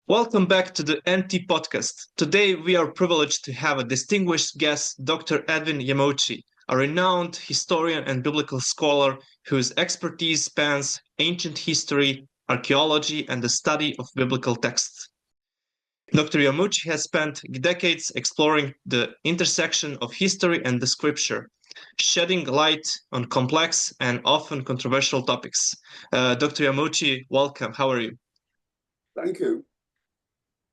Welcome back to the NT podcast. Today we are privileged to have a distinguished guest, Dr. Edwin Yamauchi, a renowned historian and biblical scholar whose expertise spans ancient history, archaeology, and the study of biblical texts. Dr. Yamauchi has spent decades exploring the intersection of history and the scripture, shedding light on complex and often controversial topics. Dr. Yamauchi, welcome. How are you? Thank you.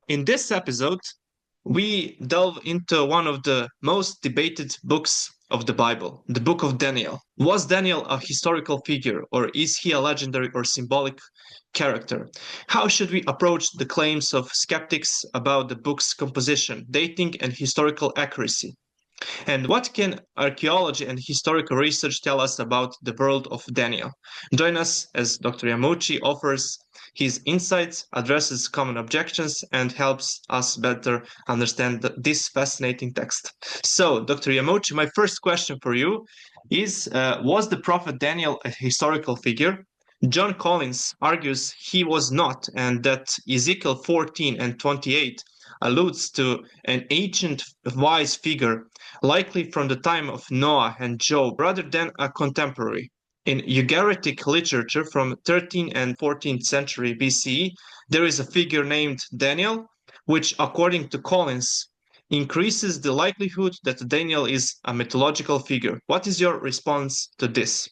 In this episode, we delve into one of the most debated books of the Bible, the book of Daniel. Was Daniel a historical figure, or is he a legendary or symbolic character? How should we approach the claims of skeptics about the book's composition, dating, and historical accuracy? And what can archaeology and historical research tell us about the world of Daniel? Join us as Dr. Yamauchi offers his insights, addresses common objections, and helps us better understand this fascinating text. So, Dr. Yamauchi, my first question for you is, was the prophet Daniel a historical figure? John Collins argues he was not, and that Ezekiel 14 and 28 alludes to an ancient wise figure, likely from the time of Noah and Job, rather than a contemporary. In Ugaritic literature from 13th and 14th century BCE, there is a figure named Daniel, which, according to Collins, increases the likelihood that Daniel is a mythological figure. What is your response to this?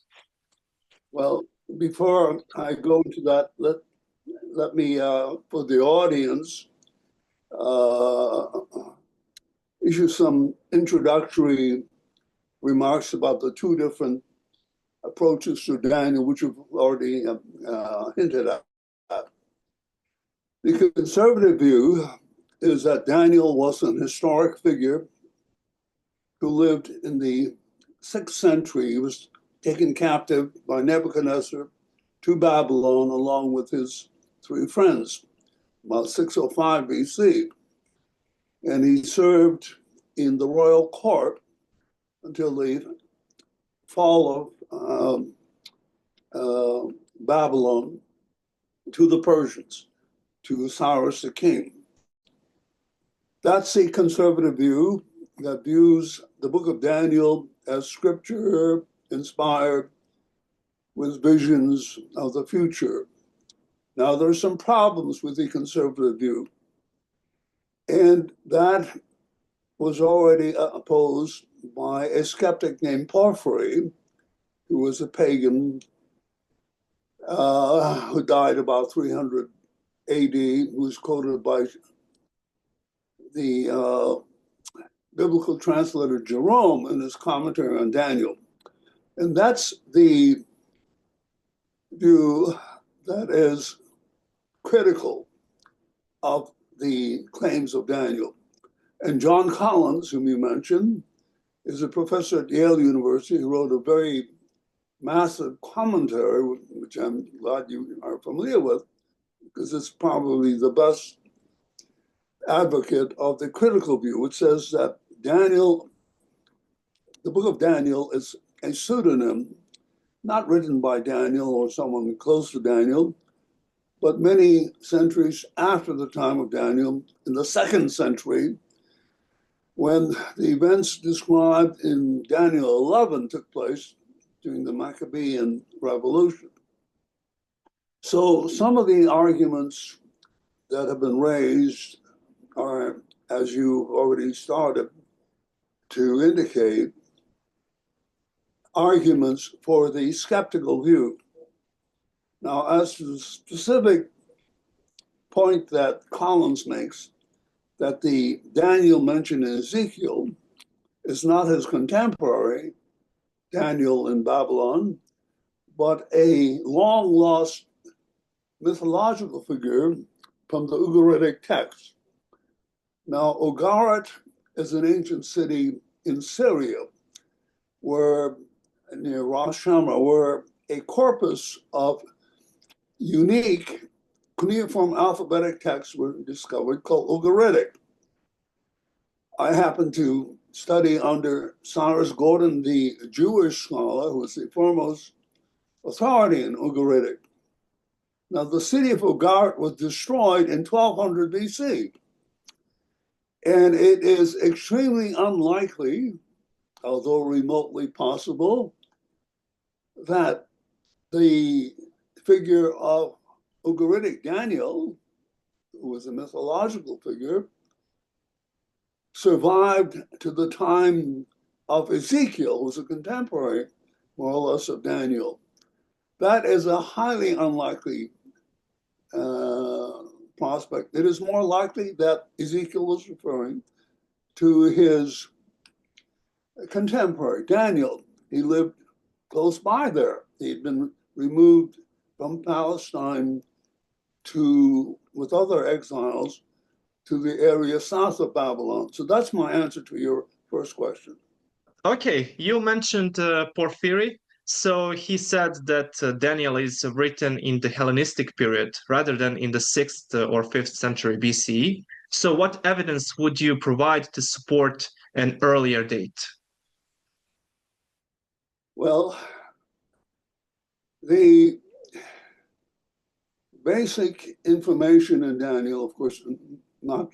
Well, before I go into that, let me, for the audience, issue some introductory remarks about the two different approaches to Daniel, which you've already hinted at. The conservative view is that Daniel was an historic figure who lived in the 6th century. He was taken captive by Nebuchadnezzar to Babylon along with his 3 friends, about 605 BC. And he served in the royal court until the fall of Babylon to the Persians, to Cyrus the king. That's the conservative view that views the book of Daniel as scripture inspired with visions of the future. Now, there are some problems with the conservative view, and that was already opposed by a skeptic named Porphyry, who was a pagan who died about 300 AD, who was quoted by the biblical translator Jerome in his commentary on Daniel. And that's the view that is critical of the claims of Daniel. And John Collins, whom you mentioned, is a professor at Yale University who wrote a very massive commentary, which I'm glad you are familiar with, because it's probably the best advocate of the critical view, which says that Daniel, the book of Daniel, is a pseudonym, not written by Daniel or someone close to Daniel, but many centuries after the time of Daniel, in the 2nd century, when the events described in Daniel 11 took place during the Maccabean Revolution. So some of the arguments that have been raised are, as you already started to indicate, arguments for the skeptical view. Now, as to the specific point that Collins makes, that the Daniel mentioned in Ezekiel is not his contemporary, Daniel in Babylon, but a long-lost mythological figure from the Ugaritic text. Now, Ugarit is an ancient city in Syria, where near Ras Shamra, where a corpus of unique cuneiform alphabetic texts were discovered called Ugaritic. I happened to study under Cyrus Gordon, the Jewish scholar, who was the foremost authority in Ugaritic. Now, the city of Ugarit was destroyed in 1200 BC. And it is extremely unlikely, although remotely possible, that the figure of Ugaritic Daniel, who was a mythological figure, survived to the time of Ezekiel, who was a contemporary, more or less, of Daniel. That is a highly unlikely prospect. It is more likely that Ezekiel was referring to his contemporary, Daniel. He lived close by there. He'd been removed from Palestine with other exiles, to the area south of Babylon. So that's my answer to your first question. Okay, you mentioned Porphyry. So he said that Daniel is written in the Hellenistic period rather than in the 6th or 5th century BCE. So what evidence would you provide to support an earlier date? Well, the basic information in Daniel, of course, not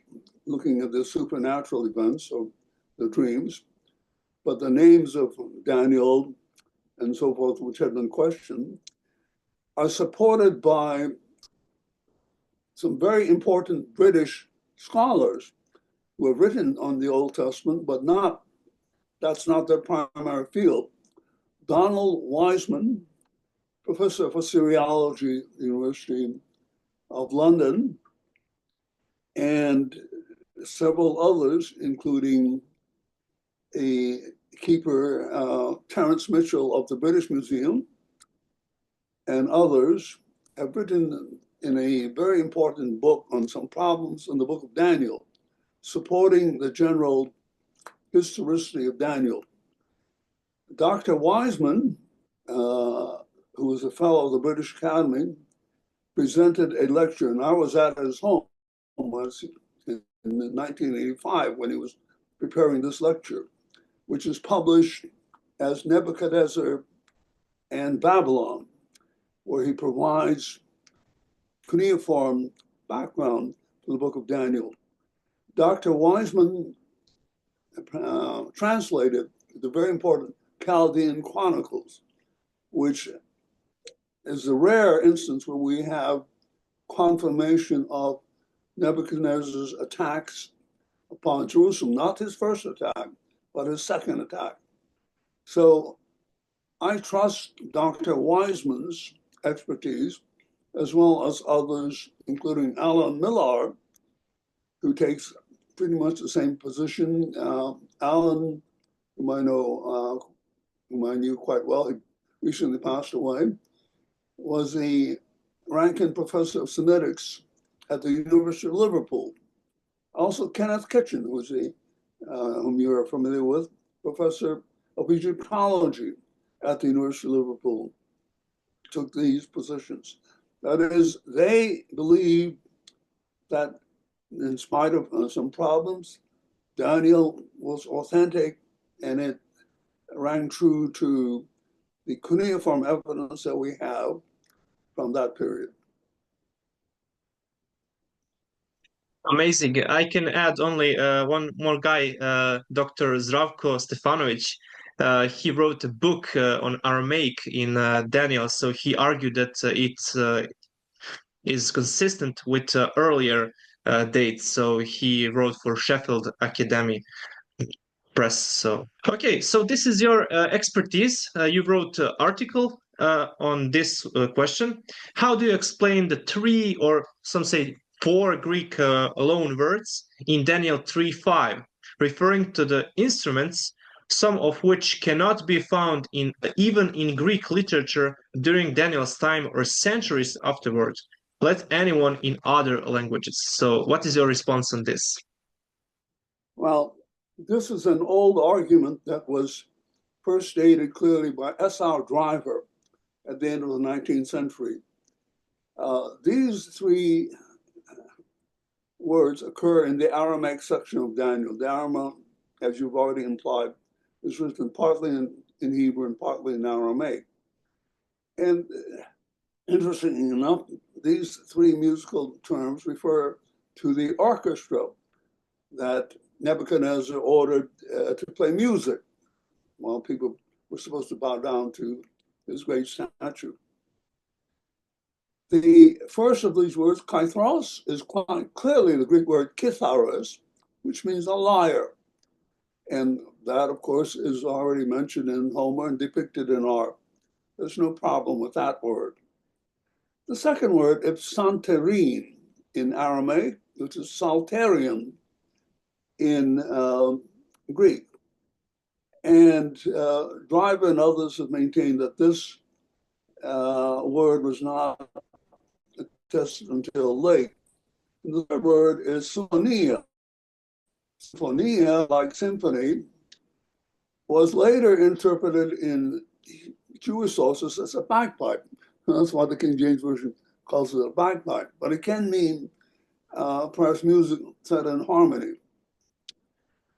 looking at the supernatural events of the dreams, but the names of Daniel and so forth, which have been questioned, are supported by some very important British scholars who have written on the Old Testament, but that's not their primary field. Donald Wiseman, professor of Assyriology, University of London, and several others, including a keeper, Terence Mitchell of the British Museum, and others, have written in a very important book on some problems in the book of Daniel, supporting the general historicity of Daniel. Dr. Wiseman, who was a fellow of the British Academy, presented a lecture, and I was at his home in 1985 when he was preparing this lecture, which is published as Nebuchadnezzar and Babylon, where he provides cuneiform background to the book of Daniel. Dr. Wiseman translated the very important Chaldean Chronicles, which is a rare instance where we have confirmation of Nebuchadnezzar's attacks upon Jerusalem, not his first attack, but his second attack. So I trust Dr. Wiseman's expertise, as well as others, including Alan Millar, who takes pretty much the same position. Alan, whom I knew quite well, he recently passed away, was a Rankin Professor of Semitics at the University of Liverpool. Also, Kenneth Kitchen, whom you're familiar with, Professor of Egyptology at the University of Liverpool, took these positions. That is, they believe that in spite of some problems, Daniel was authentic, and it rang true to the cuneiform evidence that we have from that period. Amazing. I can add only one more guy, Dr. Zdravko Stefanovic. He wrote a book on Aramaic in Daniel, so he argued that it is consistent with earlier dates. So he wrote for Sheffield Academy Press. So okay, so this is your expertise. You wrote an article on this question. How do you explain the 3, or some say 4 Greek loan words in Daniel 3:5, referring to the instruments, some of which cannot be found even in Greek literature during Daniel's time or centuries afterward, let anyone in other languages? So what is your response on this? Well, this is an old argument that was first stated clearly by S.R. Driver at the end of the 19th century. These 3 words occur in the Aramaic section of Daniel. The Aramaic, as you've already implied, is written partly in Hebrew and partly in Aramaic. And interestingly enough, these three musical terms refer to the orchestra that Nebuchadnezzar ordered to play music while people were supposed to bow down to his great statue. The first of these words, kythros, is quite clearly the Greek word kitharos, which means a lyre. And that, of course, is already mentioned in Homer and depicted in art. There's no problem with that word. The second word is psanterin in Aramaic, which is psalterion in Greek. And Driver and others have maintained that this word was not attested until late. And the third word is symphonia. Symphonia, like symphony, was later interpreted in Jewish sources as a bagpipe. That's why the King James Version calls it a bagpipe. But it can mean perhaps music set in harmony.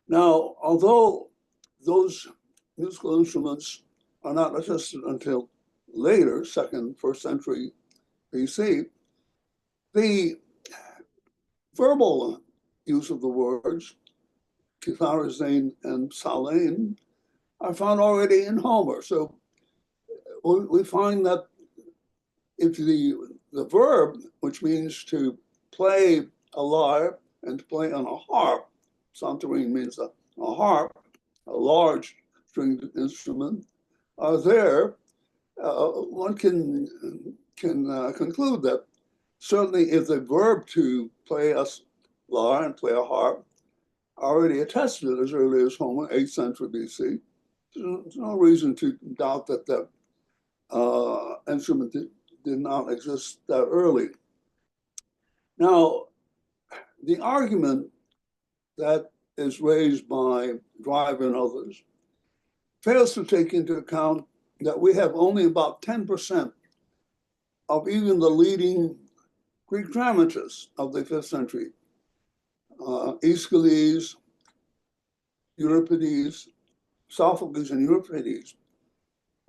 Now, although those musical instruments are not attested until later, first century BC, the verbal use of the words kitharosein and psalein are found already in Homer. So we find that if the verb, which means to play a lyre and to play on a harp, psanterin means a harp, a large stringed instrument, are there, one can conclude that certainly if the verb to play a lyre and play a harp already attested as early as Homer, 8th century BC, there's no reason to doubt that the instrument did not exist that early. Now, the argument that is raised by Driver and others fails to take into account that we have only about 10% of even the leading Greek dramatists of the 5th century, Aeschylus, Euripides, Sophocles, and Euripides.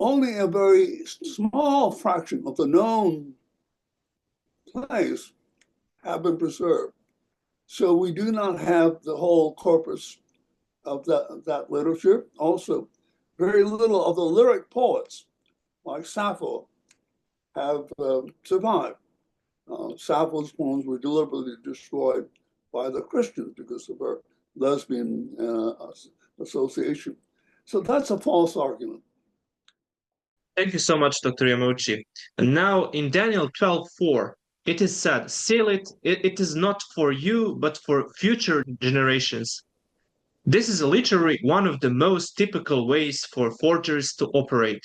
Only a very small fraction of the known plays have been preserved. So we do not have the whole corpus of that literature. Also, very little of the lyric poets, like Sappho, have survived. Sappho's poems were deliberately destroyed by the Christians because of her lesbian association. So that's a false argument. Thank you so much, Dr. Yamauchi. And now in Daniel 12:4, it is said, seal it, it is not for you, but for future generations. This is literally one of the most typical ways for forgers to operate.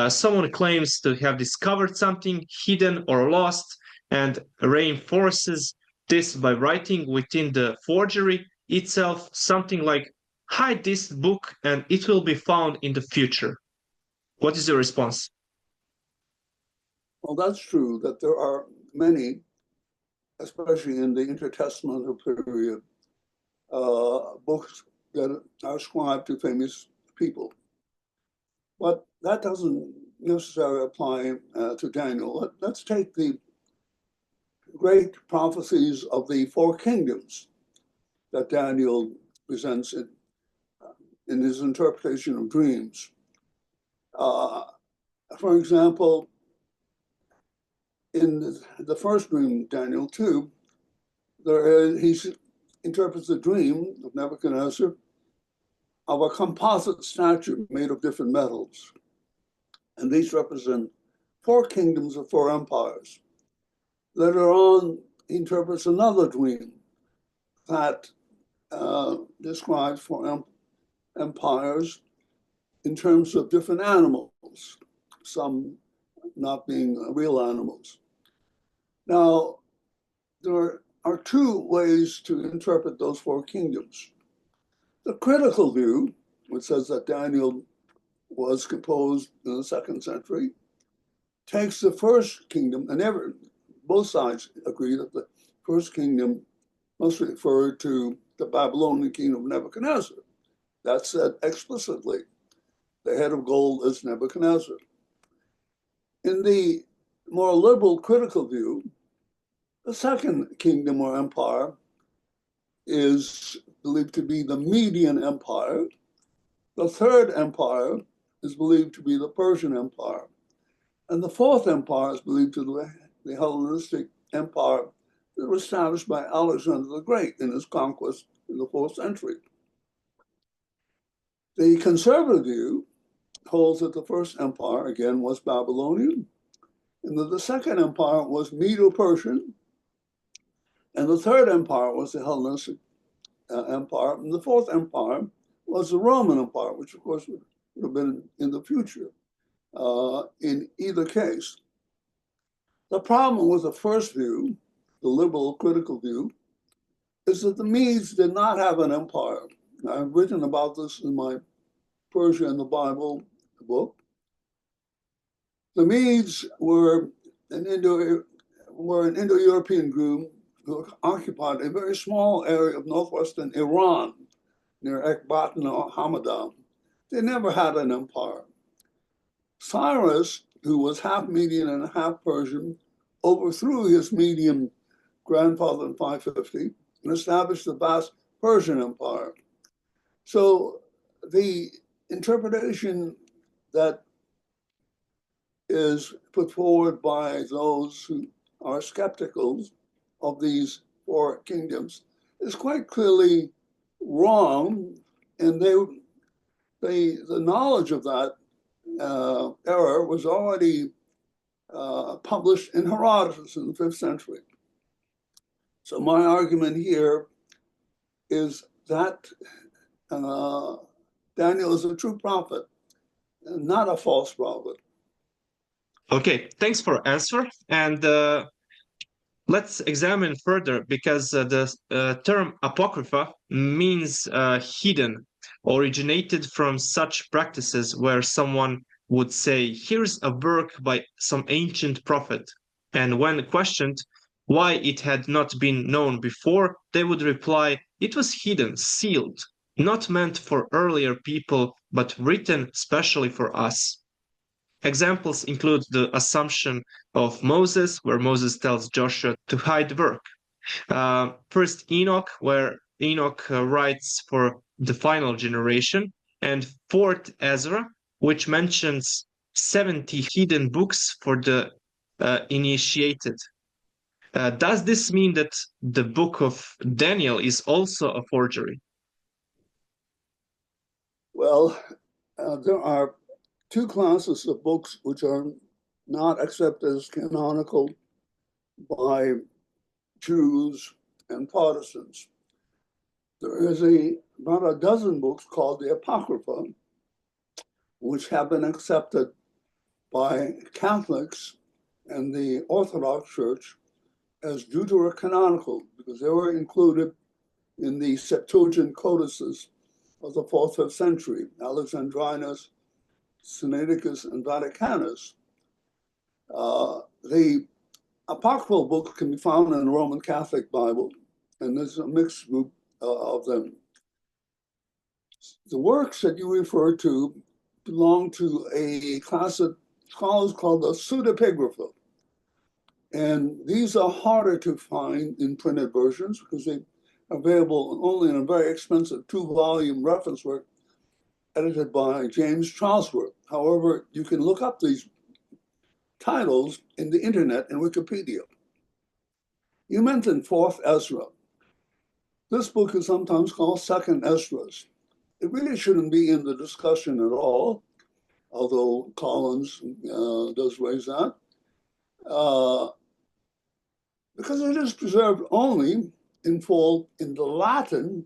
Someone claims to have discovered something hidden or lost and reinforces this by writing within the forgery itself something like, hide this book and it will be found in the future. What is your response? Well, that's true that there are many, especially in the intertestamental period, books that are ascribed to famous people. But that doesn't necessarily apply to Daniel. Let's take the great prophecies of the four kingdoms that Daniel presents in his interpretation of dreams. For example, in the first dream, Daniel 2, he interprets the dream of Nebuchadnezzar of a composite statue made of different metals. And these represent four kingdoms of four empires. Later on, he interprets another dream that describes four empires in terms of different animals, some not being real animals. Now, there are two ways to interpret those four kingdoms. The critical view, which says that Daniel was composed in the 2nd century, takes the first kingdom, and both sides agree that the first kingdom must refer to the Babylonian kingdom of Nebuchadnezzar. That's said explicitly. The head of gold is Nebuchadnezzar. In the more liberal critical view, the second kingdom or empire is believed to be the Median Empire. The third empire is believed to be the Persian Empire. And the fourth empire is believed to be the Hellenistic Empire that was established by Alexander the Great in his conquest in the 4th century. The conservative view holds that the first empire, again, was Babylonian, and that the second empire was Medo-Persian, and the third empire was the Hellenistic Empire, and the fourth empire was the Roman Empire, which, of course, would have been in the future in either case. The problem with the first view, the liberal critical view, is that the Medes did not have an empire. I've written about this in my Persia and the Bible book. The Medes were an Indo-European group who occupied a very small area of northwestern Iran near Ekbatana or Hamadan. They never had an empire. Cyrus, who was half Median and half Persian, overthrew his Median grandfather in 550 and established the vast Persian Empire. So the interpretation that is put forward by those who are skeptical of these four kingdoms is quite clearly wrong, and the knowledge of that error was already published in Herodotus in the 5th century. So my argument here is that Daniel is a true prophet, and not a false prophet. Okay, thanks for answer. And let's examine further, because the term apocrypha means hidden, originated from such practices where someone would say, here's a work by some ancient prophet. And when questioned why it had not been known before, they would reply, it was hidden, sealed, not meant for earlier people, but written specially for us. Examples include the Assumption of Moses, where Moses tells Joshua to hide work. First Enoch, where Enoch writes for the final generation, and fourth Ezra, which mentions 70 hidden books for the initiated. Does this mean that the book of Daniel is also a forgery? Well, there are two classes of books which are not accepted as canonical by Jews and Protestants. There is about a dozen books called the Apocrypha, which have been accepted by Catholics and the Orthodox Church as deuterocanonical, because they were included in the Septuagint codices of the 4th, 5th century, Alexandrinus, Sinaiticus, and Vaticanus. The apocryphal books can be found in the Roman Catholic Bible, and there's a mixed group of them. The works that you refer to belong to a class of scholars called the pseudepigrapha. And these are harder to find in printed versions because they're available only in a very expensive 2-volume reference work edited by James Charlesworth. However, you can look up these titles in the internet and Wikipedia. You mentioned 4th Ezra. This book is sometimes called 2nd Esdras. It really shouldn't be in the discussion at all, although Collins does raise that, because it is preserved only in full in the Latin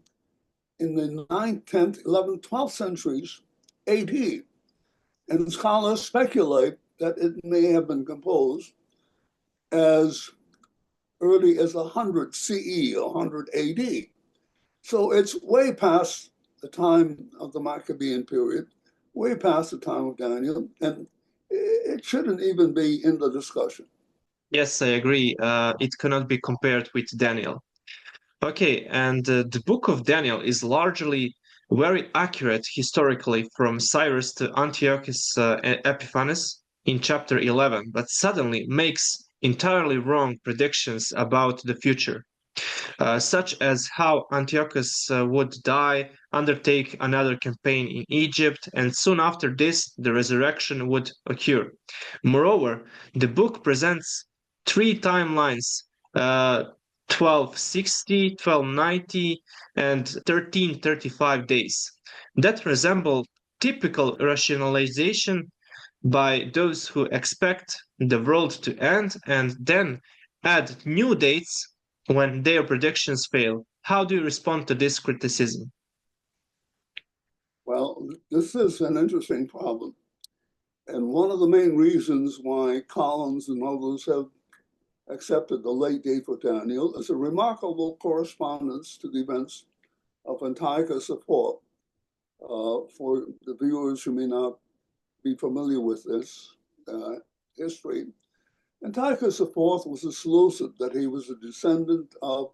in the 9th, 10th, 11th, 12th centuries AD. And scholars speculate that it may have been composed as early as 100 CE or 100 AD. So it's way past the time of the Maccabean period, way past the time of Daniel, and it shouldn't even be in the discussion. Yes, I agree. It cannot be compared with Daniel. Okay, and the book of Daniel is largely very accurate historically from Cyrus to Antiochus Epiphanes. in chapter 11, but suddenly makes entirely wrong predictions about the future, such as how Antiochus would die, undertake another campaign in Egypt, and soon after this, the resurrection would occur. Moreover, the book presents three timelines, 1260, 1290, and 1335 days, that resemble typical rationalization by those who expect the world to end and then add new dates when their predictions fail. How do you respond to this criticism? Well, this is an interesting problem. And one of the main reasons why Collins and others have accepted the late date for Daniel is a remarkable correspondence to the events of Antiochus IV. For the viewers who may not be familiar with this history, Antiochus IV was a Seleucid, that he was a descendant of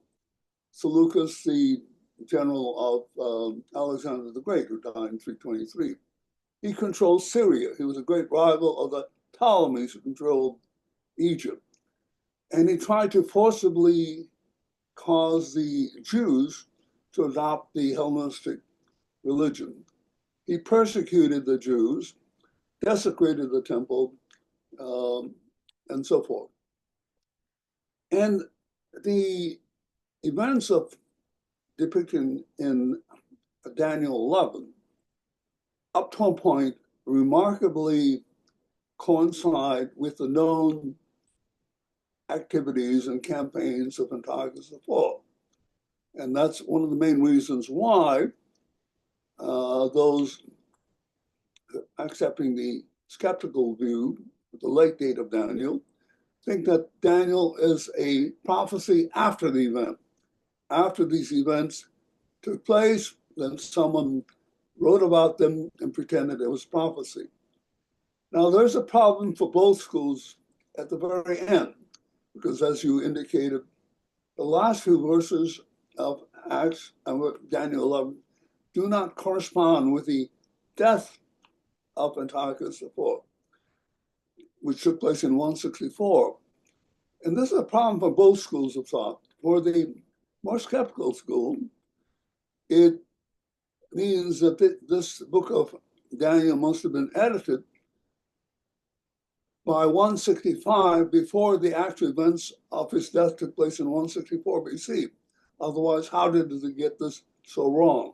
Seleucus, the general of Alexander the Great, who died in 323. He controlled Syria. He was a great rival of the Ptolemies, who controlled Egypt. And he tried to forcibly cause the Jews to adopt the Hellenistic religion. He persecuted the Jews, desecrated the temple, and so forth. And the events of depicted in Daniel 11, up to a point, remarkably coincide with the known activities and campaigns of Antiochus IV. And that's one of the main reasons why those accepting the skeptical view, the late date of Daniel, think that Daniel is a prophecy after the event. After these events took place, then someone wrote about them and pretended it was prophecy. Now, there's a problem for both schools at the very end, because as you indicated, the last few verses of Acts and Daniel 11 do not correspond with the death of Antiochus IV, which took place in 164. And this is a problem for both schools of thought. For the more skeptical school, it means that this book of Daniel must have been edited by 165 before the actual events of his death took place in 164 BC. Otherwise, how did it get this so wrong?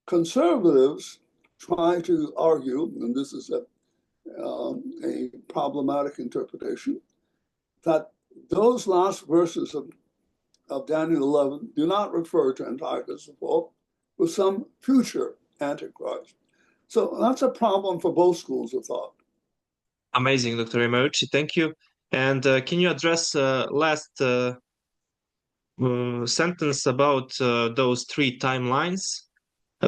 Conservatives try to argue, and this is a problematic interpretation, that those last verses of Daniel 11 do not refer to Antiochus IV, with some future Antichrist. So that's a problem for both schools of thought. Amazing, Dr. Yamauchi. Thank you. And can you address last sentence about those three timelines?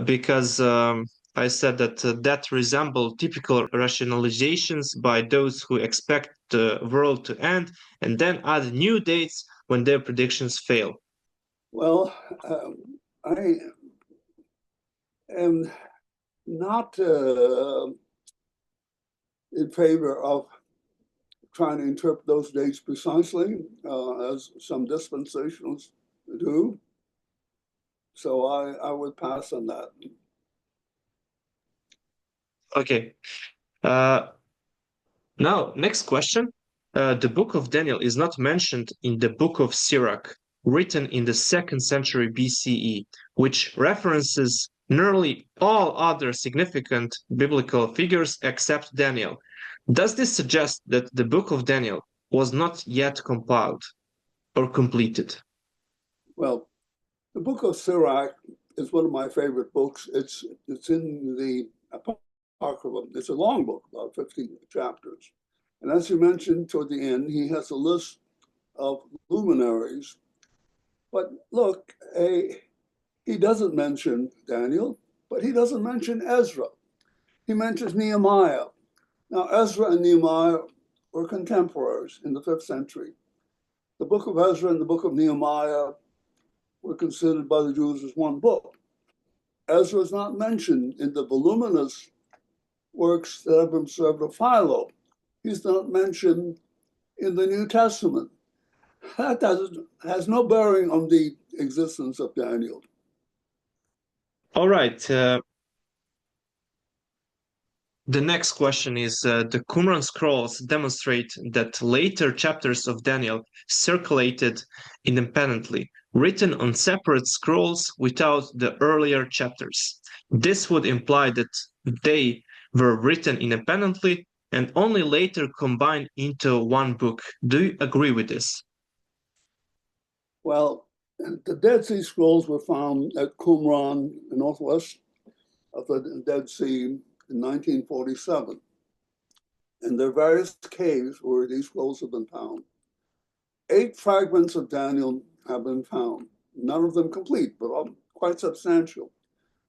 Because I said that that resemble typical rationalizations by those who expect the world to end and then add new dates when their predictions fail. Well, I am not in favor of trying to interpret those dates precisely, as some dispensationalists do. So I would pass on that. Okay. Now, next question. The book of Daniel is not mentioned in the book of Sirach, written in the 2nd century BCE, which references nearly all other significant biblical figures except Daniel. Does this suggest that the book of Daniel was not yet compiled or completed? Well, the book of Sirach is one of my favorite books. It's in the Apocrypha. It's a long book, about 15 chapters. And as you mentioned toward the end, he has a list of luminaries. But look, he doesn't mention Daniel, but he doesn't mention Ezra. He mentions Nehemiah. Now, Ezra and Nehemiah were contemporaries in the 5th century. The book of Ezra and the book of Nehemiah were considered by the Jews as one book. Ezra is not mentioned in the voluminous works that have been preserved of Philo, he's not mentioned in the New Testament. That has no bearing on the existence of Daniel. All right. The next question is the Qumran scrolls demonstrate that later chapters of Daniel circulated independently, written on separate scrolls without the earlier chapters. This would imply that they were written independently and only later combined into one book. Do you agree with this? Well, the Dead Sea Scrolls were found at Qumran, northwest of the Dead Sea, in 1947. And there are various caves where these scrolls have been found. 8 fragments of Daniel have been found, none of them complete, but all quite substantial.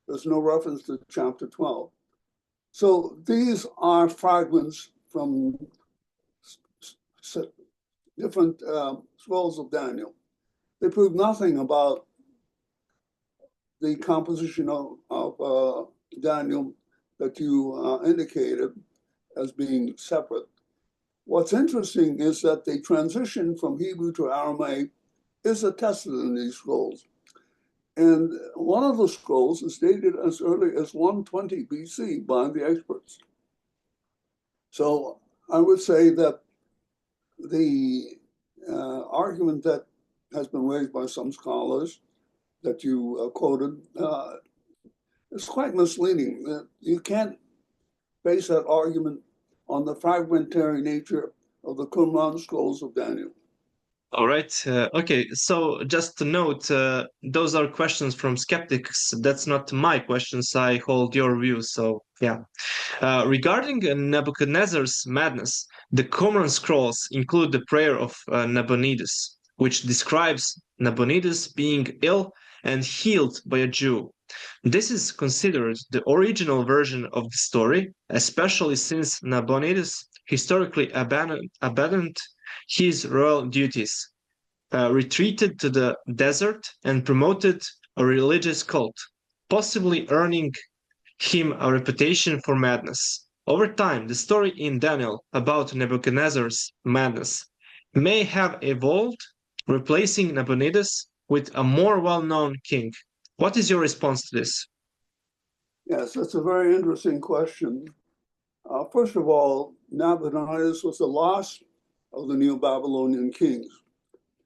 There's no reference to chapter 12. So these are fragments from different scrolls of Daniel. They prove nothing about the composition of Daniel that you indicated as being separate. What's interesting is that the transition from Hebrew to Aramaic is attested in these scrolls. And one of the scrolls is dated as early as 120 BC by the experts. So I would say that the argument that has been raised by some scholars that you quoted is quite misleading. You can't base that argument on the fragmentary nature of the Qumran scrolls of Daniel. All right. Okay. So just to note, those are questions from skeptics. That's not my questions. I hold your view. So yeah. Regarding Nebuchadnezzar's madness, the Qumran scrolls include the prayer of Nabonidus, which describes Nabonidus being ill and healed by a Jew. This is considered the original version of the story, especially since Nabonidus historically abandoned his royal duties, retreated to the desert, and promoted a religious cult, possibly earning him a reputation for madness. Over time, the story in Daniel about Nebuchadnezzar's madness may have evolved, replacing Nabonidus with a more well-known king. What is your response to this? Yes, that's a very interesting question. First of all, Nabonidus was the last of the Neo-Babylonian kings.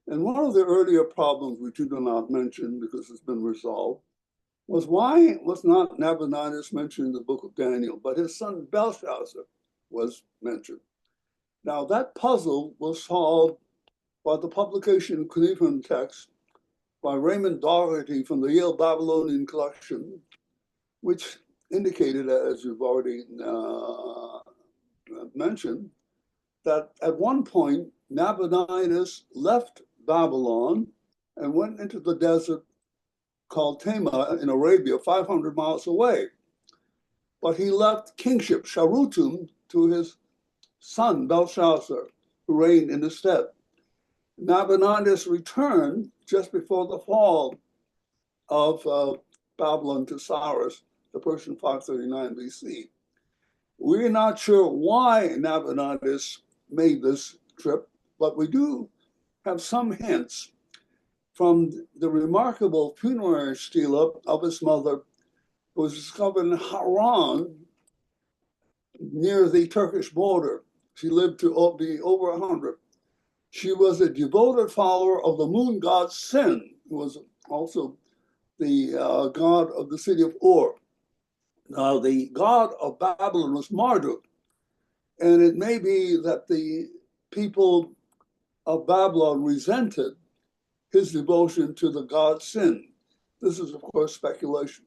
And one of the earlier problems, which you do not mention because it's been resolved, was why was not Nabonidus mentioned in the book of Daniel, but his son Belshazzar was mentioned. Now, that puzzle was solved by the publication of cuneiform text by Raymond Dougherty from the Yale Babylonian Collection, which indicated, as you've already mentioned, that at one point Nabonidus left Babylon and went into the desert called Tema in Arabia, 500 miles away. But he left kingship, Sharutum, to his son Belshazzar, who reigned in his stead. Nabonidus returned just before the fall of Babylon to Cyrus, the Persian 539 BC. We're not sure why Nabonidus made this trip, but we do have some hints from the remarkable funerary stela of his mother, who was discovered in Haran near the Turkish border. She lived to be over 100. She was a devoted follower of the moon god Sin, who was also the god of the city of Ur. Now, the god of Babylon was Marduk, and it may be that the people of Babylon resented his devotion to the god Sin. This is, of course, speculation.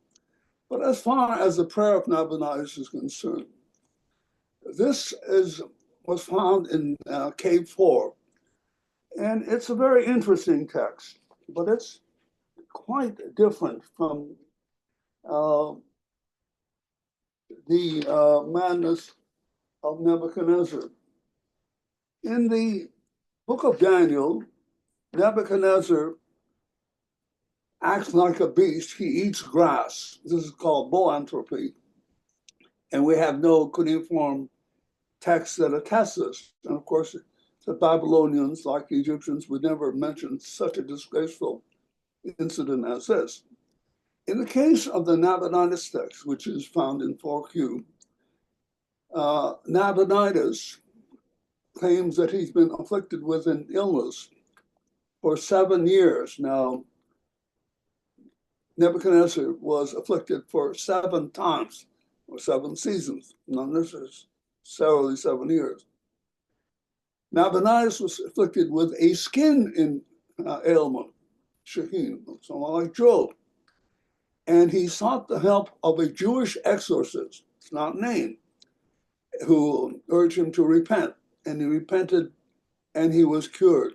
But as far as the prayer of Nabonidus is concerned, this was found in Cave 4. And it's a very interesting text, but it's quite different from the madness of Nebuchadnezzar. In the book of Daniel, Nebuchadnezzar acts like a beast. He eats grass. This is called boanthropy. And we have no cuneiform texts that attest this. And of course, the Babylonians, like the Egyptians, would never mention such a disgraceful incident as this. In the case of the Nabonidus text, which is found in 4Q, Nabonidus claims that he's been afflicted with an illness for 7 years. Now, Nebuchadnezzar was afflicted for 7 times, or 7 seasons, not necessarily 7 years. Nabonidus was afflicted with a skin ailment, Shaheen, someone like Job. And he sought the help of a Jewish exorcist, it's not named, who urged him to repent. And he repented and he was cured.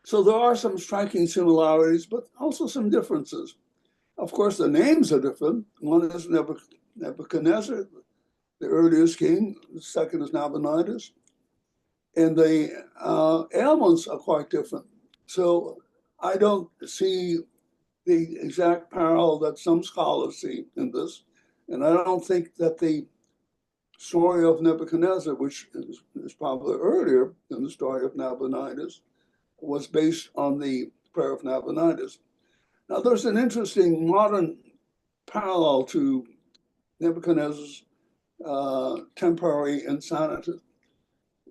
So there are some striking similarities, but also some differences. Of course, the names are different. One is Nebuchadnezzar, the earliest king. The second is Nabonidus. And the ailments are quite different. So I don't see the exact parallel that some scholars see in this. And I don't think that the story of Nebuchadnezzar, which is probably earlier than the story of Nabonidus, was based on the prayer of Nabonidus. Now, there's an interesting modern parallel to Nebuchadnezzar's temporary insanity.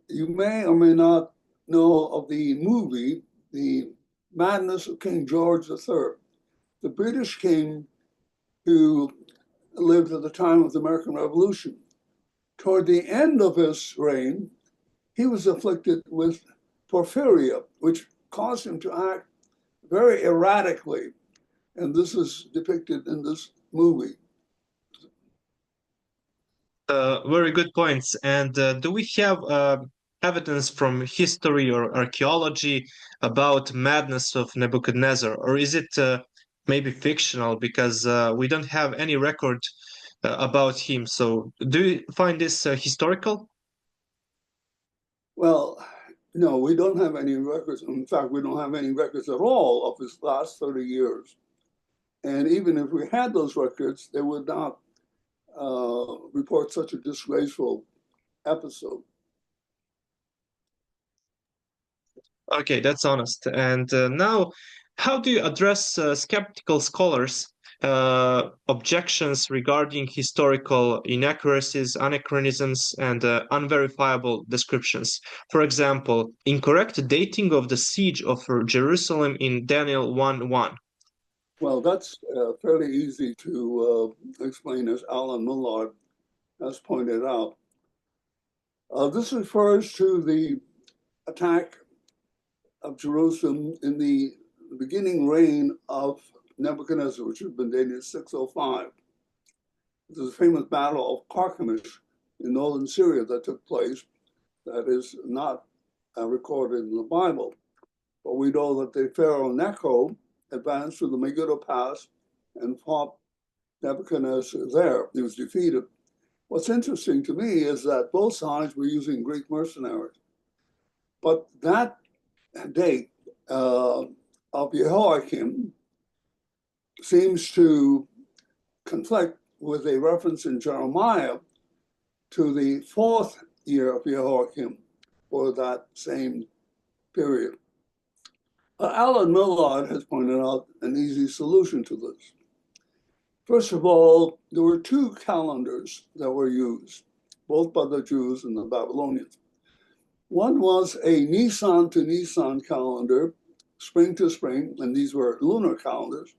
You may or may not know of the movie, The Madness of King George III, the British king who lived at the time of the American Revolution. Toward the end of his reign, he was afflicted with porphyria, which caused him to act very erratically. And this is depicted in this movie. Very good points. And do we have evidence from history or archaeology about madness of Nebuchadnezzar, or is it maybe fictional because we don't have any record about him? So do you find this historical? Well, no, we don't have any records. In fact, we don't have any records at all of his last 30 years. And even if we had those records, they would not report such a disgraceful episode. Okay, that's honest. And now, how do you address skeptical scholars' objections regarding historical inaccuracies, anachronisms, and unverifiable descriptions? For example, incorrect dating of the siege of Jerusalem in Daniel 1:1. Well, that's fairly easy to explain, as Alan Millard has pointed out. This refers to the attack of Jerusalem in the beginning reign of Nebuchadnezzar, which has been dated 605. There's a famous battle of Carchemish in northern Syria that took place that is not recorded in the Bible. But we know that the Pharaoh Necho advanced through the Megiddo Pass and fought Nebuchadnezzar there. He was defeated. What's interesting to me is that both sides were using Greek mercenaries. But that date of Jehoiakim seems to conflict with a reference in Jeremiah to the 4th year of Jehoiakim for that same period. Alan Millard has pointed out an easy solution to this. First of all, there were 2 calendars that were used, both by the Jews and the Babylonians. One was a Nisan to Nisan calendar, spring to spring, and these were lunar calendars,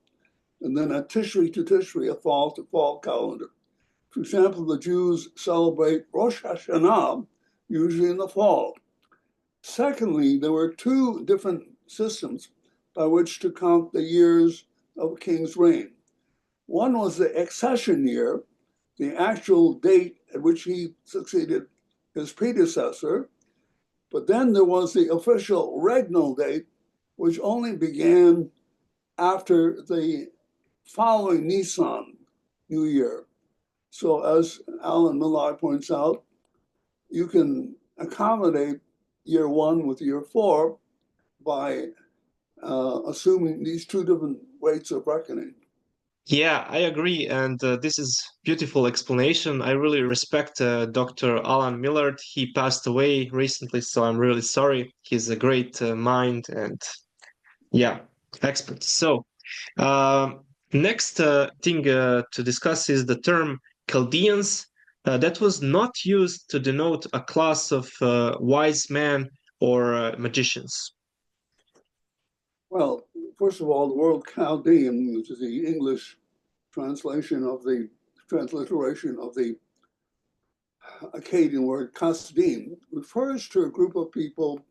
and then a Tishri to Tishri, a fall to fall calendar. For example, the Jews celebrate Rosh Hashanah, usually in the fall. Secondly, there were 2 different systems by which to count the years of a king's reign. One was the accession year, the actual date at which he succeeded his predecessor. But then there was the official regnal date, which only began after the following Nisan, New Year. So as Alan Millard points out, you can accommodate year 1 with year 4 by assuming these 2 different rates of reckoning. Yeah, I agree, and this is beautiful explanation. I really respect Dr. Alan Millard. He passed away recently, so I'm really sorry. He's a great mind and yeah, expert. So, next thing to discuss is the term Chaldeans. That was not used to denote a class of wise men or magicians. Well, first of all, the word Chaldean, which is the English translation of the transliteration of the Akkadian word Kasdim, refers to a group of people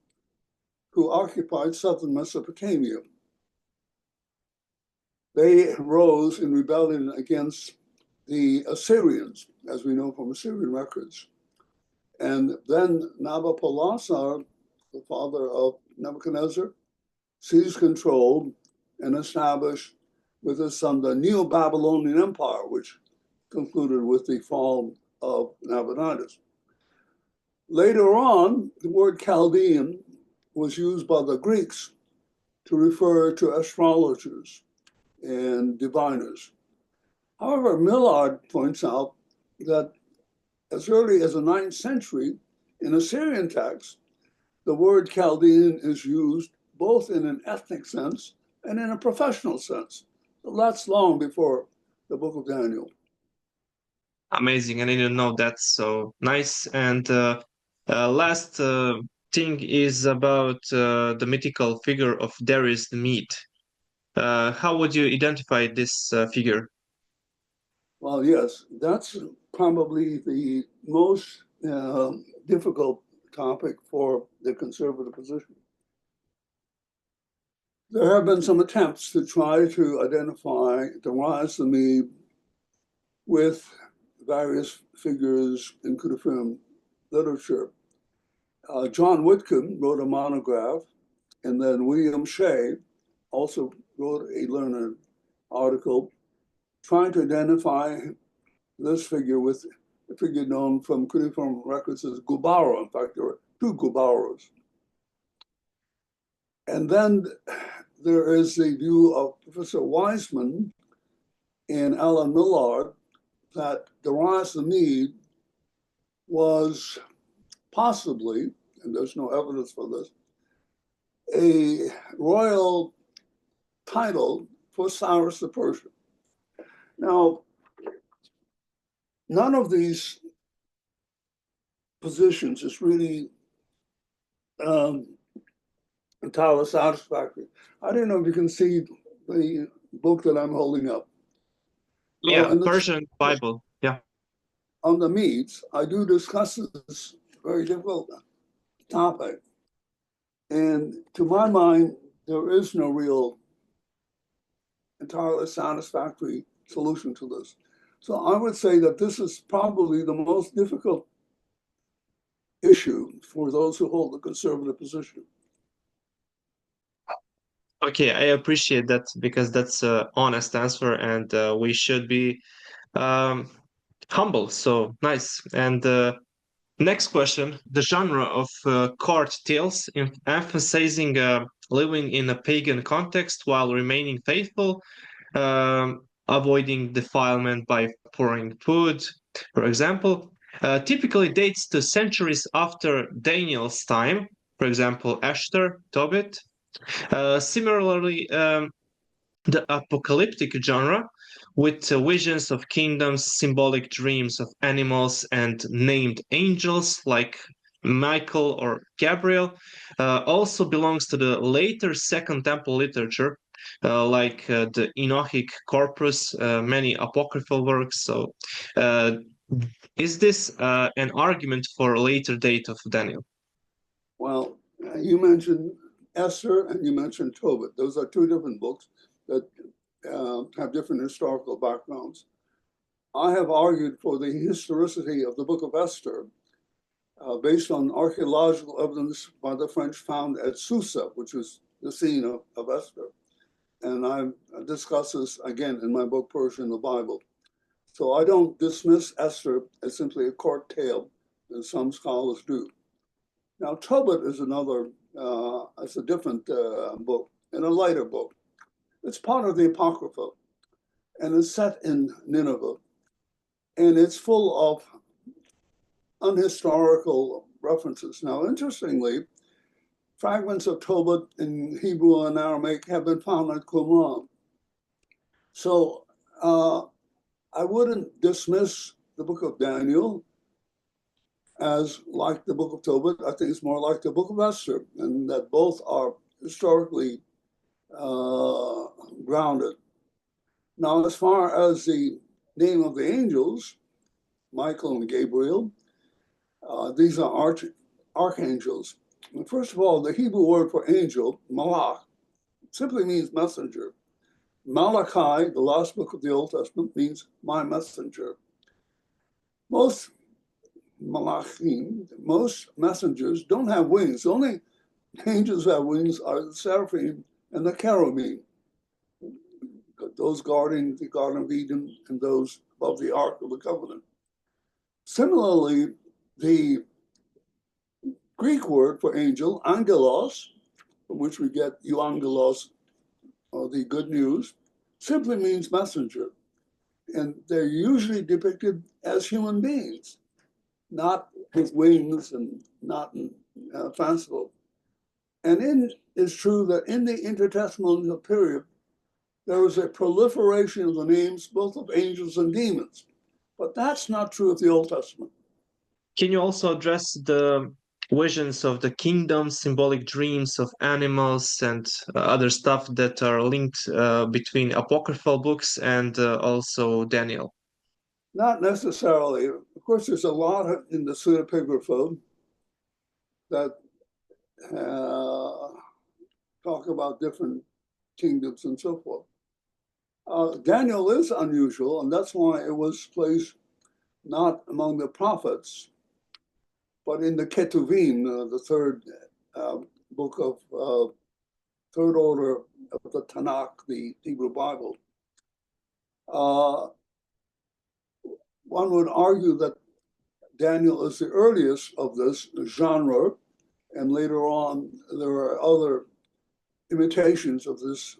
who occupied southern Mesopotamia. They rose in rebellion against the Assyrians, as we know from Assyrian records. And then Nabopolassar, the father of Nebuchadnezzar, seized control and established with his son the Neo-Babylonian Empire, which concluded with the fall of Nabonidus. Later on, the word Chaldean was used by the Greeks to refer to astrologers and diviners. However, Millard points out that as early as the 9th century, in Assyrian texts, the word Chaldean is used both in an ethnic sense and in a professional sense. So that's long before the book of Daniel. Amazing. I didn't know that. So nice. And last thing is about the mythical figure of Darius the Mede. How would you identify this figure? Well, yes, that's probably the most difficult topic for the conservative position. There have been some attempts to try to identify Darius the Mede with various figures in cuneiform literature. John Whitcomb wrote a monograph, and then William Shea also wrote a learned article trying to identify this figure with a figure known from cuneiform records as Gubaro. In fact, there are two Gubaros. And then there is the view of Professor Wiseman and Alan Millard that Darius the Mede was possibly, and there's no evidence for this, a royal title for Cyrus the Persian. Now, none of these positions is really entirely satisfactory. I don't know if you can see the book that I'm holding up. Well, Yeah, in this, Persian Bible. Yeah. on the Medes, I do discuss this very difficult topic. And to my mind, there is no real entirely satisfactory solution to this. So I would say that this is probably the most difficult issue for those who hold the conservative position. Okay, I appreciate that because that's an honest answer, and we should be um, humble. So nice. And next question: the genre of court tales, emphasizing living in a pagan context while remaining faithful, avoiding defilement by pouring food, for example, typically dates to centuries after Daniel's time. For example, Esther, Tobit. Similarly, the apocalyptic genre, with visions of kingdoms, symbolic dreams of animals, and named angels like Michael or Gabriel, also belongs to the later Second Temple literature, like the Enochic corpus, many apocryphal works. So, uh, is this an argument for a later date of Daniel? Well, you mentioned Esther and you mentioned Tobit. Those are two different books that have different historical backgrounds. I have argued for the historicity of the Book of Esther based on archaeological evidence by the French found at Susa, which is the scene of Esther. And I discuss this again in my book, Persian the Bible. So I don't dismiss Esther as simply a court tale, as some scholars do. Now, Tobit is another, it's a different book and a lighter book. It's part of the Apocrypha. and it's set in Nineveh. And it's full of unhistorical references. Now, interestingly, fragments of Tobit in Hebrew and Aramaic have been found at Qumran. So I wouldn't dismiss the book of Daniel as like the book of Tobit. I think it's more like the book of Esther, and that both are historically grounded. Now, as far as the name of the angels, Michael and Gabriel, these are archangels. And first of all, the Hebrew word for angel, malach, simply means messenger. Malachi, the last book of the Old Testament, means my messenger. Most malachim, most messengers don't have wings. The only angels that have wings are the seraphim and the cherubim, those guarding the Garden of Eden and those above the Ark of the Covenant. Similarly, the Greek word for angel, angelos, from which we get euangelos, or the good news, simply means messenger. And they're usually depicted as human beings, not with wings and not fanciful. And it's true that in the intertestamental period, there was a proliferation of the names both of angels and demons. But that's not true of the Old Testament. Can you also address the visions of the kingdom, symbolic dreams of animals, and other stuff that are linked between apocryphal books and also Daniel? Not necessarily. Of course, there's a lot in the pseudepigrapha that talk about different kingdoms and so forth. Daniel is unusual, and that's why it was placed not among the prophets, but in the Ketuvim, the third book of third order of the Tanakh, the Hebrew Bible. One would argue that Daniel is the earliest of this genre, and later on there are other imitations of this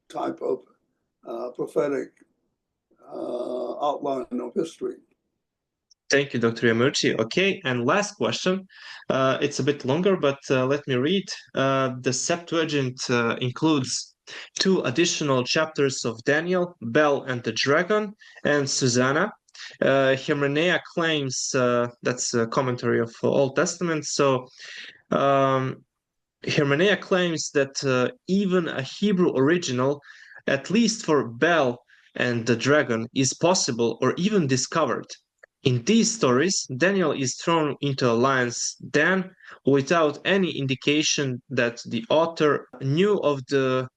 type of prophetic outline of history. Thank you, Dr. Yamauchi. Okay, and last question. It's a bit longer, but let me read. The Septuagint includes 2 additional chapters of Daniel, Bel and the Dragon, and Susanna. Hermeneia claims, that's a commentary of Old Testament, so Hermeneia claims that even a Hebrew original, at least for Bel and the Dragon, is possible or even discovered. In these stories, Daniel is thrown into a lion's den without any indication that the author knew of the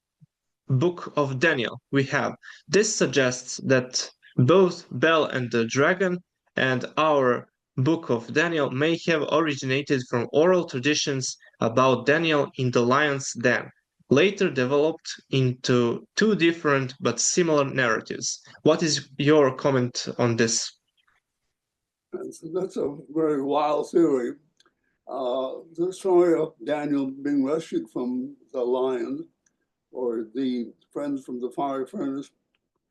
book of Daniel we have. This suggests that both Bel and the Dragon and our book of Daniel may have originated from oral traditions about Daniel in the lion's den, later developed into 2 different but similar narratives. What is your comment on this? That's a very wild theory. The story of Daniel being rescued from the lion or the friends from the fiery furnace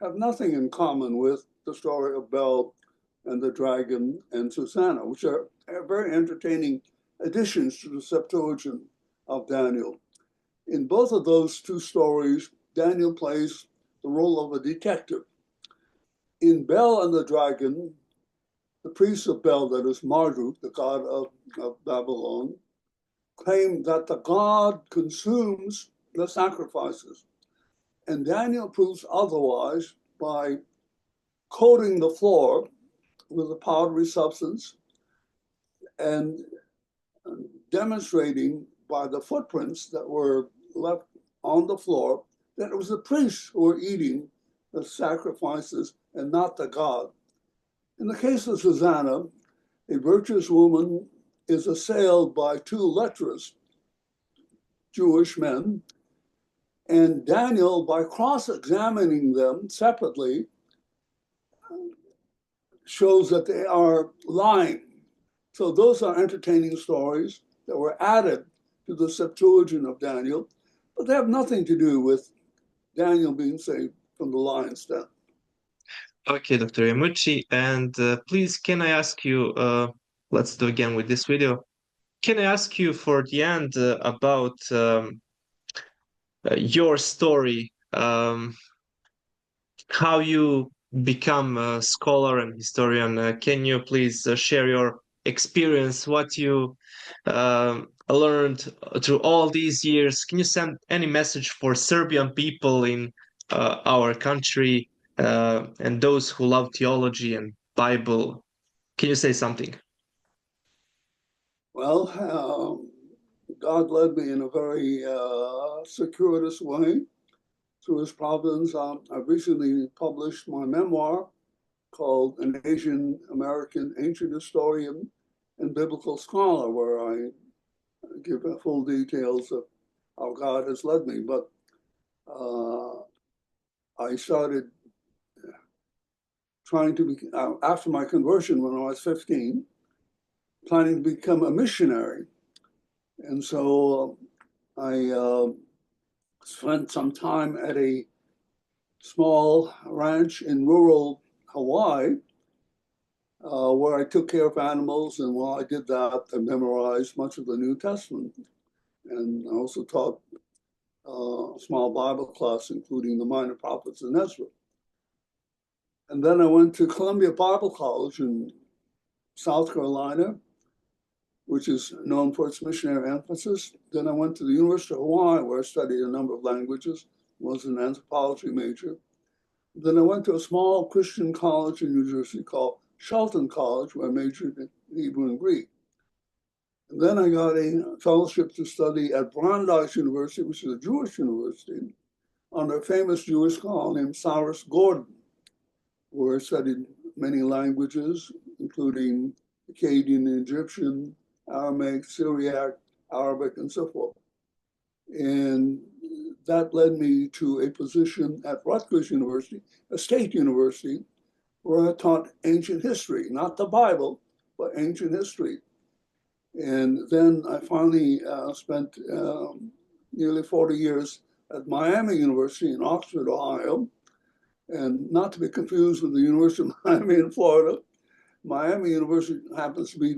have nothing in common with the story of Bel and the Dragon and Susanna, which are very entertaining additions to the Septuagint of Daniel. In both of those 2 stories, Daniel plays the role of a detective. In Bel and the Dragon, the priest of Bel, that is Marduk, the god of Babylon, claimed that the god consumes the sacrifices. And Daniel proves otherwise by coating the floor with a powdery substance and demonstrating by the footprints that were left on the floor that it was the priests who were eating the sacrifices and not the god. In the case of Susanna, a virtuous woman is assailed by 2 lecherous Jewish men, and Daniel, by cross-examining them separately, shows that they are lying. So those are entertaining stories that were added to the Septuagint of Daniel, but they have nothing to do with Daniel being saved from the lion's den. Okay, Dr. Yamauchi, and please, can I ask you, let's do again with this video. Can I ask you for the end about your story, how you become a scholar and historian? Can you please share your experience, what you learned through all these years? Can you send any message for Serbian people in our country and those who love theology and Bible? Can you say something? Well, God led me in a very circuitous way through his providence. I recently published my memoir called An Asian American Ancient Historian and Biblical Scholar, where I give full details of how God has led me. But I started trying to be, after my conversion when I was 15, planning to become a missionary. And so I spent some time at a small ranch in rural Hawaii, where I took care of animals. And while I did that, I memorized much of the New Testament. And I also taught a small Bible class, including the Minor Prophets and Ezra. And then I went to Columbia Bible College in South Carolina, which is known for its missionary emphasis. Then I went to the University of Hawaii, where I studied a number of languages, was an anthropology major. Then I went to a small Christian college in New Jersey called Shelton College, where I majored in Hebrew and Greek. And then I got a fellowship to study at Brandeis University, which is a Jewish university, under a famous Jewish scholar named Cyrus Gordon, where I studied many languages, including Akkadian and Egyptian, Aramaic, Syriac, Arabic, and so forth. And that led me to a position at Rutgers University, a state university, where I taught ancient history, not the Bible, but ancient history. And then I finally spent nearly 40 years at Miami University in Oxford, Ohio, and not to be confused with the University of Miami in Florida. Miami University happens to be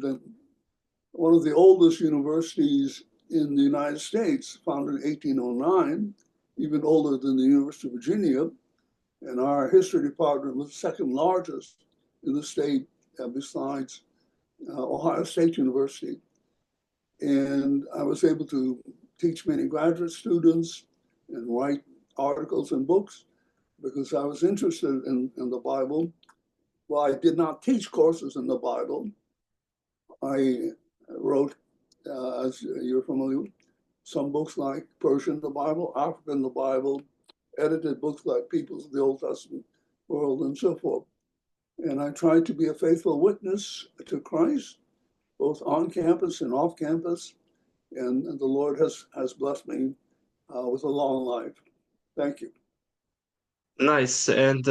one of the oldest universities in the United States, founded in 1809, even older than the University of Virginia. And our history department was the second largest in the state, besides Ohio State University. And I was able to teach many graduate students and write articles and books because I was interested in the Bible. While I did not teach courses in the Bible, I wrote, as you're familiar with, some books like Persian the Bible, African the Bible, edited books like Peoples of the Old Testament World, and so forth. And I tried to be a faithful witness to Christ, both on campus and off campus. And the Lord has blessed me with a long life. Thank you. Nice. And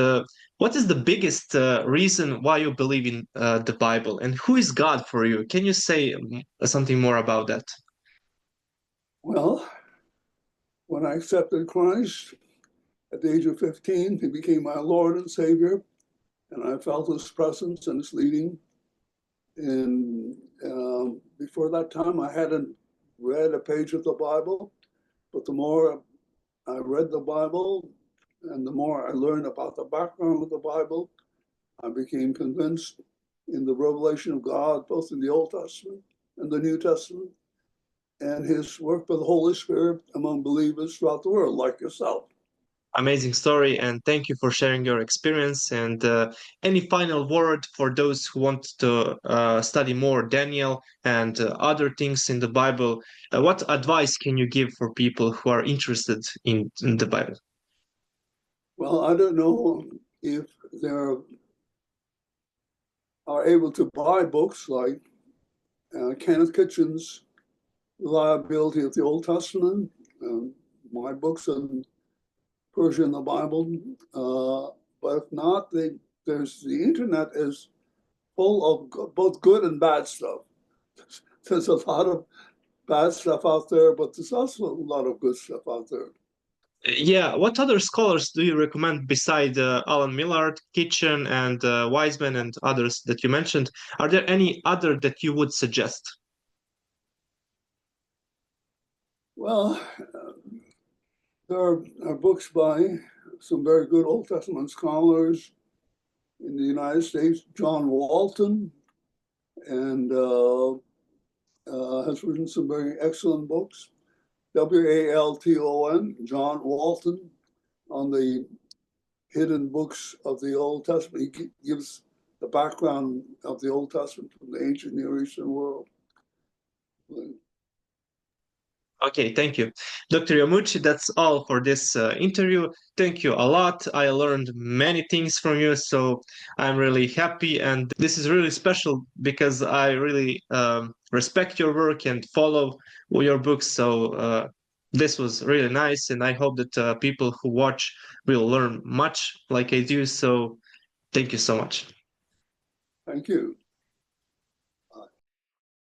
what is the biggest reason why you believe in the Bible? And who is God for you? Can you say something more about that? Well, when I accepted Christ at the age of 15, he became my Lord and Savior. And I felt his presence and his leading. And before that time, I hadn't read a page of the Bible. But the more I read the Bible and the more I learned about the background of the Bible, I became convinced in the revelation of God, both in the Old Testament and the New Testament, and his work by the Holy Spirit among believers throughout the world, like yourself. Amazing story, and thank you for sharing your experience. And any final word for those who want to study more Daniel and other things in the Bible? What advice can you give for people who are interested in the Bible? Well, I don't know if they are able to buy books like Kenneth Kitchen's Reliability of the Old Testament, my books on Persia and the Bible. But if not, there's the internet is full of both good and bad stuff. There's a lot of bad stuff out there, but there's also a lot of good stuff out there. Yeah, what other scholars do you recommend beside Alan Millard, Kitchen, and Wiseman and others that you mentioned? Are there any other that you would suggest? Well, there are books by some very good Old Testament scholars in the United States. John Walton and has written some very excellent books. Walton, John Walton, on the hidden books of the Old Testament. He gives the background of the Old Testament from the ancient Near Eastern world. Okay, thank you. Dr. Yamauchi, that's all for this interview. Thank you a lot. I learned many things from you, so I'm really happy. And this is really special because I really respect your work and follow your books. So this was really nice. And I hope that people who watch will learn much like I do. So thank you so much. Thank you.